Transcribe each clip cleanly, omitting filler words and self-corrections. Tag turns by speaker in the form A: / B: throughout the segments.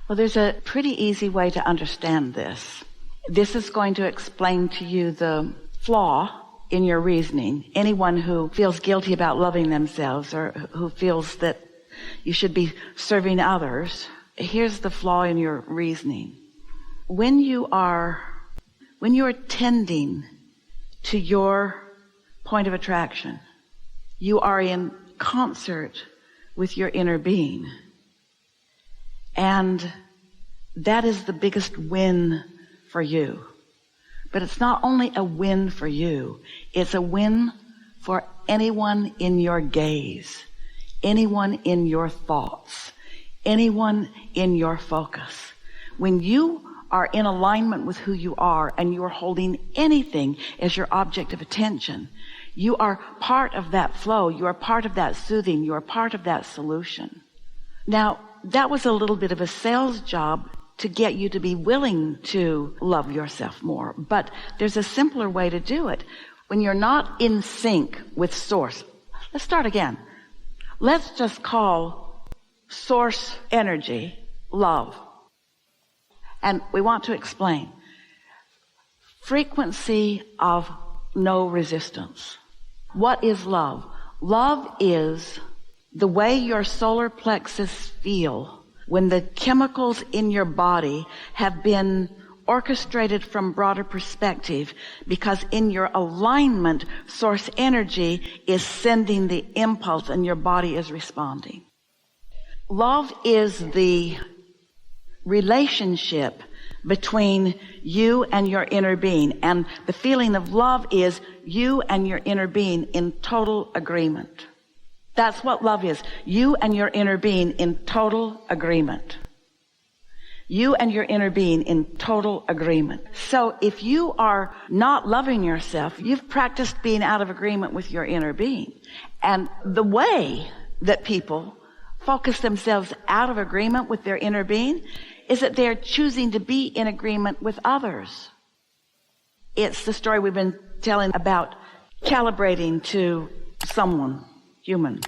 A: Well, there's a pretty easy way to understand this. This is going to explain to you the flaw in your reasoning. Anyone who feels guilty about loving themselves or who feels that you should be serving others, here's the flaw in your reasoning. When you're tending to your point of attraction, you are in concert with your inner being. And that is the biggest win for you. But it's not only a win for you, it's a win for anyone in your gaze, anyone in your thoughts, anyone in your focus. When you are in alignment with who you are and you are holding anything as your object of attention, you are part of that flow, you are part of that soothing, you are part of that solution. Now, that was a little bit of a sales job to get you to be willing to love yourself more. But there's a simpler way to do it. When you're not in sync with Source. Let's start again. Let's just call Source energy love. And we want to explain. Frequency of no resistance. What is love? Love is the way your solar plexus feel when the chemicals in your body have been orchestrated from broader perspective, because in your alignment, Source energy is sending the impulse and your body is responding. Love is the relationship between you and your inner being. And the feeling of love is you and your inner being in total agreement. That's what love is. You and your inner being in total agreement. You and your inner being in total agreement. So if you are not loving yourself, you've practiced being out of agreement with your inner being. And the way that people focus themselves out of agreement with their inner being is that they're choosing to be in agreement with others. It's the story we've been telling about calibrating to someone, human.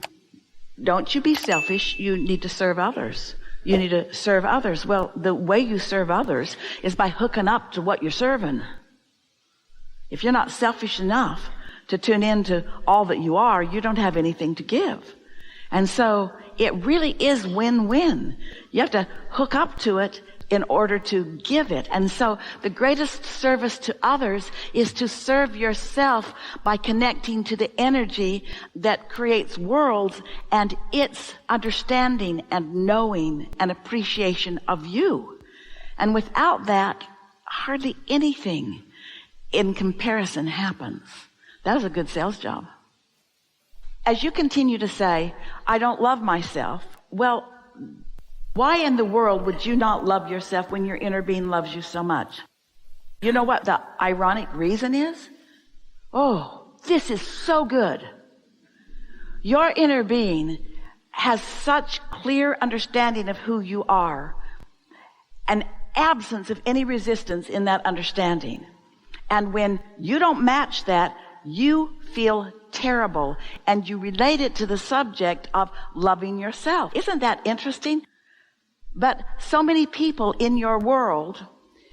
A: Don't you be selfish. You need to serve others. You need to serve others. Well, the way you serve others is by hooking up to what you're serving. If you're not selfish enough to tune into all that you are, you don't have anything to give. And so it really is win-win. You have to hook up to it in order to give it. And so the greatest service to others is to serve yourself by connecting to the energy that creates worlds and its understanding and knowing and appreciation of you. And without that, hardly anything in comparison happens. That was a good sales job. As you continue to say, I don't love myself, well, why in the world would you not love yourself when your inner being loves you so much? You know what the ironic reason is? Oh, this is so good. Your inner being has such clear understanding of who you are, an absence of any resistance in that understanding. And when you don't match that, you feel terrible, and you relate it to the subject of loving yourself. Isn't that interesting? But so many people in your world,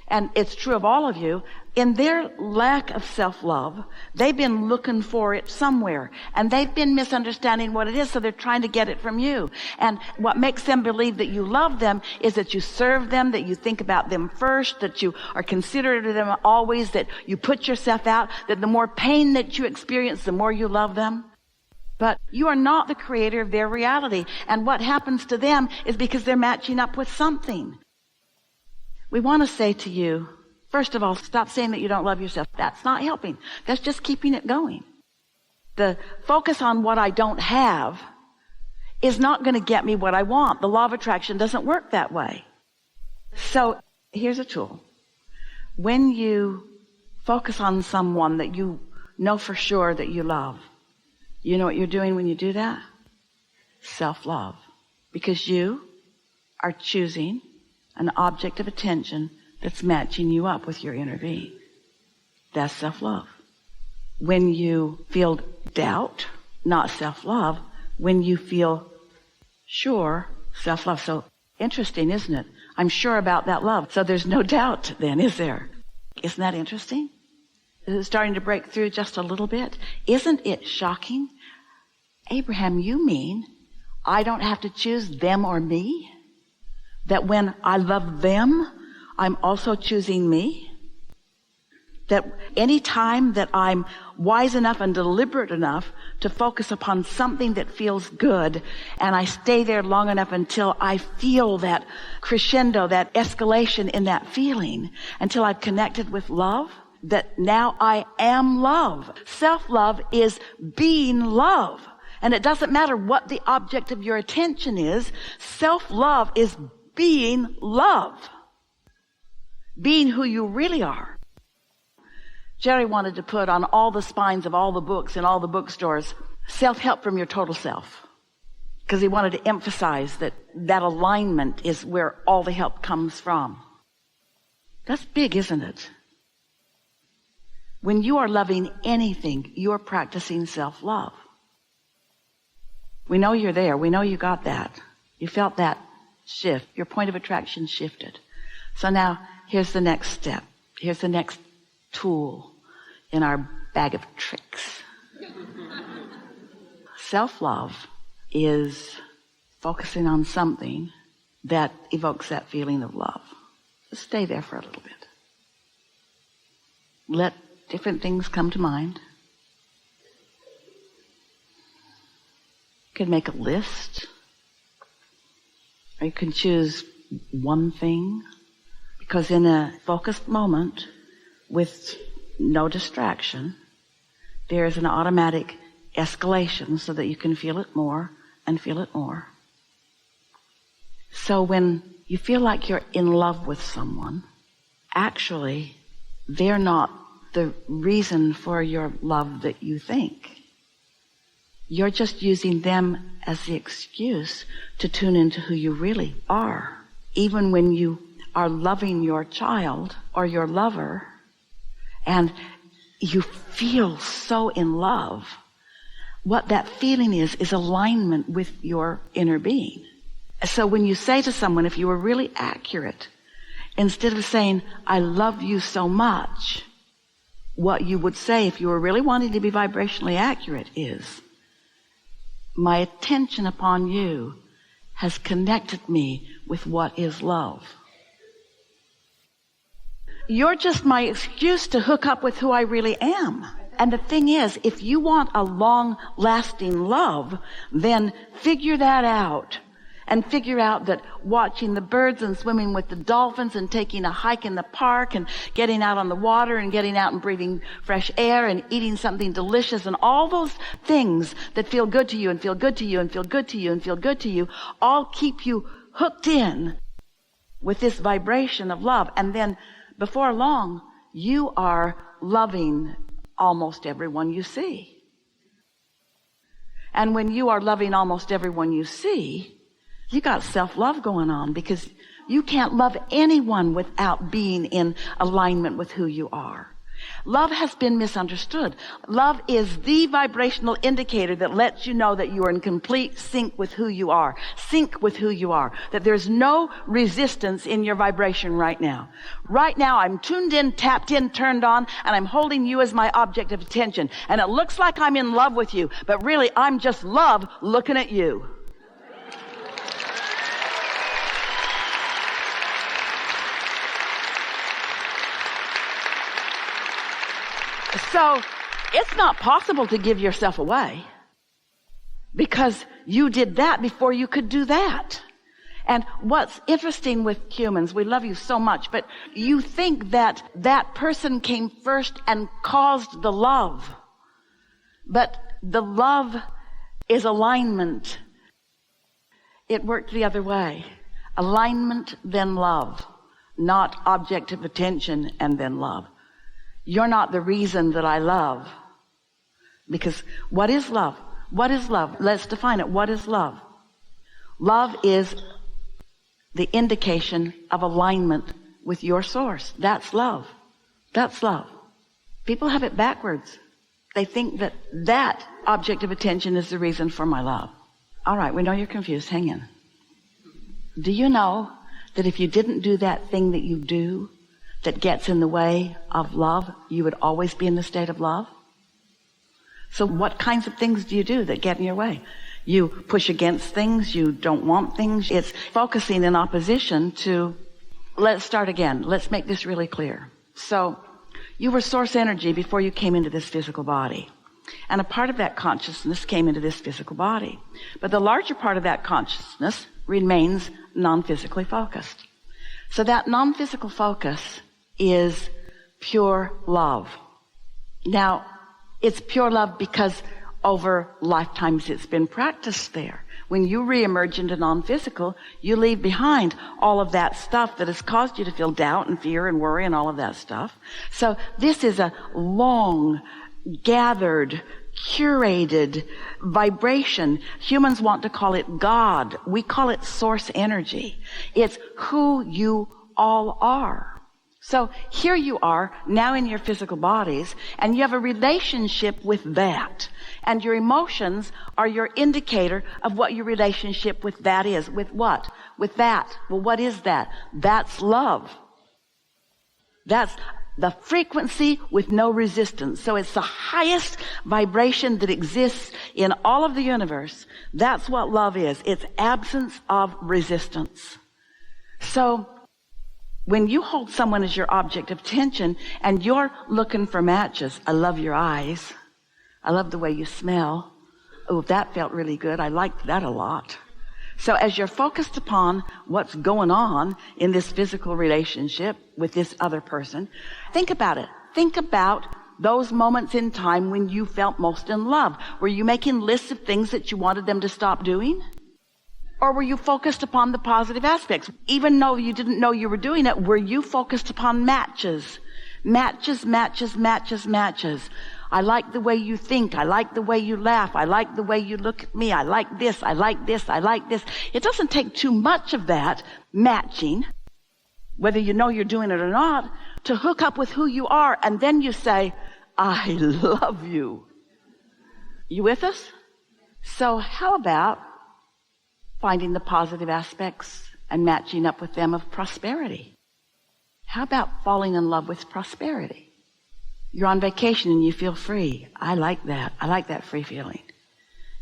A: and it's true of all of you, in their lack of self-love, they've been looking for it somewhere, and they've been misunderstanding what it is, so they're trying to get it from you. And what makes them believe that you love them is that you serve them, that you think about them first, that you are considerate of them always, that you put yourself out, that the more pain that you experience, the more you love them. But you are not the creator of their reality. And what happens to them is because they're matching up with something. We want to say to you, first of all, stop saying that you don't love yourself. That's not helping. That's just keeping it going. The focus on what I don't have is not going to get me what I want. The law of attraction doesn't work that way. So here's a tool. When you focus on someone that you know for sure that you love, you know what you're doing when you do that? Self-love. Because you are choosing an object of attention that's matching you up with your inner being. That's self-love. When you feel doubt, not self-love. When you feel sure, self-love. So interesting, isn't it? I'm sure about that love. So there's no doubt then, is there? Isn't that interesting? Is it starting to break through just a little bit? Isn't it shocking? Abraham, you mean I don't have to choose them or me? That when I love them, I'm also choosing me? That any time that I'm wise enough and deliberate enough to focus upon something that feels good, and I stay there long enough until I feel that crescendo, that escalation in that feeling, until I've connected with love, that now I am love. Self-love is being love. And it doesn't matter what the object of your attention is. Self-love is being love. Being who you really are. Jerry wanted to put on all the spines of all the books in all the bookstores, self-help from your total self. Because he wanted to emphasize that alignment is where all the help comes from. That's big, isn't it? When you are loving anything, you're practicing self-love. We know you're there. We know you got that. You felt that shift. Your point of attraction shifted. So now, here's the next step. Here's the next tool in our bag of tricks. Self-love is focusing on something that evokes that feeling of love. Just stay there for a little bit. Let different things come to mind. You can make a list, or you can choose one thing, because in a focused moment with no distraction, there is an automatic escalation so that you can feel it more and feel it more. So when you feel like you're in love with someone, actually, they're not the reason for your love that you think. You're just using them as the excuse to tune into who you really are. Even when you are loving your child or your lover, and you feel so in love, what that feeling is alignment with your inner being. So when you say to someone, if you were really accurate, instead of saying, I love you so much, what you would say if you were really wanting to be vibrationally accurate is, my attention upon you has connected me with what is love. You're just my excuse to hook up with who I really am. And the thing is, if you want a long-lasting love, then figure that out. And figure out that watching the birds and swimming with the dolphins and taking a hike in the park and getting out on the water and getting out and breathing fresh air and eating something delicious and all those things that feel good to you and feel good to you and feel good to you and feel good to you all keep you hooked in with this vibration of love. And then before long, you are loving almost everyone you see. And when you are loving almost everyone you see, you got self-love going on, because you can't love anyone without being in alignment with who you are. Love has been misunderstood. Love is the vibrational indicator that lets you know that you are in complete sync with who you are. Sync with who you are. That there's no resistance in your vibration right now. Right now, I'm tuned in, tapped in, turned on, and I'm holding you as my object of attention. And it looks like I'm in love with you, but really I'm just love looking at you. So it's not possible to give yourself away, because you did that before you could do that. And what's interesting with humans, we love you so much, but you think that that person came first and caused the love. But the love is alignment. It worked the other way. Alignment, then love. Not object of attention and then love. You're not the reason that I love. Because what is love? What is love? Let's define it. What is love? Love is the indication of alignment with your source. That's love. That's love. People have it backwards. They think that that object of attention is the reason for my love. All right, we know you're confused. Hang in. Do you know that if you didn't do that thing that you do that gets in the way of love, you would always be in the state of love? So what kinds of things do you do that get in your way? You push against things, you don't want things. It's focusing in opposition to, let's start again. Let's make this really clear. So you were source energy before you came into this physical body. And a part of that consciousness came into this physical body. But the larger part of that consciousness remains non-physically focused. So that non-physical focus is pure love. Now, it's pure love because over lifetimes it's been practiced there. When you reemerge into non-physical, you leave behind all of that stuff that has caused you to feel doubt and fear and worry and all of that stuff. So this is a long, gathered, curated vibration. Humans want to call it God. We call it source energy. It's who you all are. So here you are now in your physical bodies, and you have a relationship with that. And your emotions are your indicator of what your relationship with that is. With what? With that. Well, what is that? That's love. That's the frequency with no resistance. So it's the highest vibration that exists in all of the universe. That's what love is. It's absence of resistance. So when you hold someone as your object of attention and you're looking for matches, I love your eyes. I love the way you smell. Oh, that felt really good. I liked that a lot. So as you're focused upon what's going on in this physical relationship with this other person, think about it. Think about those moments in time when you felt most in love. Were you making lists of things that you wanted them to stop doing? Or were you focused upon the positive aspects? Even though you didn't know you were doing it, were you focused upon matches? Matches, matches, matches, matches. I like the way you think. I like the way you laugh. I like the way you look at me. I like this. I like this. I like this. It doesn't take too much of that matching, whether you know you're doing it or not, to hook up with who you are. And then you say, I love you. You with us? So how about finding the positive aspects and matching up with them of prosperity? How about falling in love with prosperity? You're on vacation and you feel free. I like that. I like that free feeling.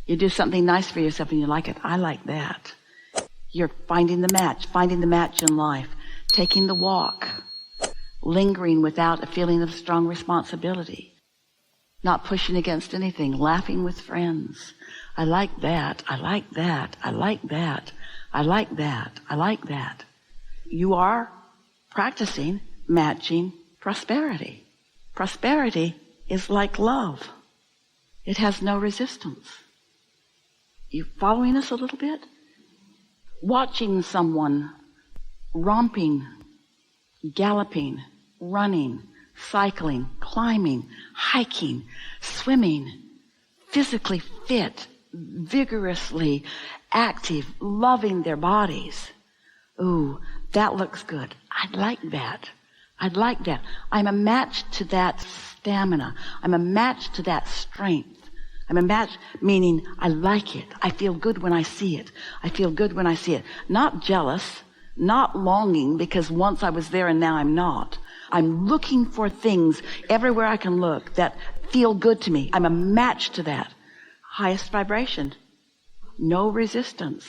A: You do something nice for yourself and you like it. I like that. You're finding the match in life, taking the walk, lingering without a feeling of strong responsibility, not pushing against anything, laughing with friends. I like that. I like that. I like that. I like that. I like that. You are practicing matching prosperity. Prosperity is like love. It has no resistance. You following us a little bit? Watching someone romping, galloping, running, cycling, climbing, hiking, swimming, physically fit, vigorously active, loving their bodies. Ooh, that looks good. I'd like that. I'd like that. I'm a match to that stamina. I'm a match to that strength. I'm a match, meaning I like it. I feel good when I see it. I feel good when I see it. Not jealous, not longing because once I was there and now I'm not. I'm looking for things everywhere I can look that feel good to me. I'm a match to that. Highest vibration. No resistance.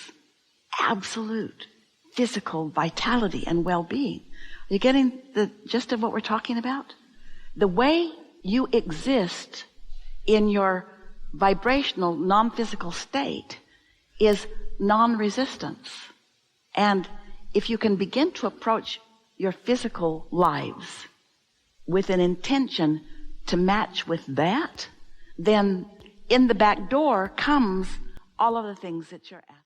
A: Absolute physical vitality and well-being. Are you getting the gist of what we're talking about? The way you exist in your vibrational, non-physical state is non-resistance. And if you can begin to approach your physical lives with an intention to match with that, then in the back door comes all of the things that you're after.